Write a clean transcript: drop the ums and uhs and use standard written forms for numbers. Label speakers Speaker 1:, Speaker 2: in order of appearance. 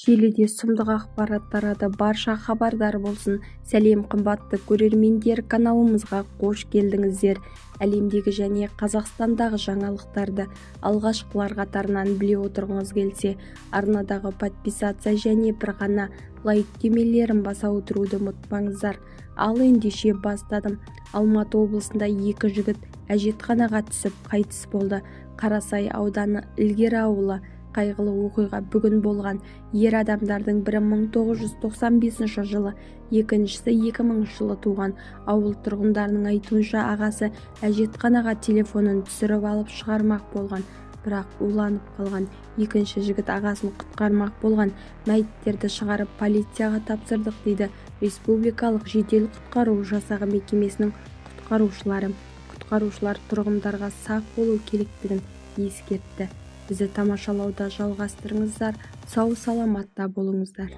Speaker 1: Желіде сұмдық ақпарат тарады. Барша хабардар болсын. Сәлем қымбатты көрермендер, каналымызға қош келдіңіздер. Әлемдегі және Қазақстандағы жаңалықтарды алғашқылар қатарынан біле отырғыңыз келсе, арнадағы подписация және бір ғана лайк түймелерін баса отыруды ұмытпаңыздар. Ал ендеше бастадым. Алматы облысында екі жігіт әжетханаға түсіп қайтыс болды. Қарасай ауданы Ілгері ауылы. Қайғылы оқиға бүгін болған. Ер адамдардың бірі 1995 жылы, екіншісі 2000 жылы туған. Ауыл тұрғындарының айтуынша ағасы әжетханаға телефонын түсіріп алып шығармақ болған, бірақ уланып қалған. Екінші жігіт ағасын құтқармақ болған. Мәйіттерді шығарып полицияға тапсырдық дейді Республикалық жедел құтқару жасағы мекемесінің құтқарушылары. Құтқарушылар тұрғындарға сақ болу керектігін ескертті. Бізді тамашалауда жалғастырыңыздар. Сау саламатта болыңыздар.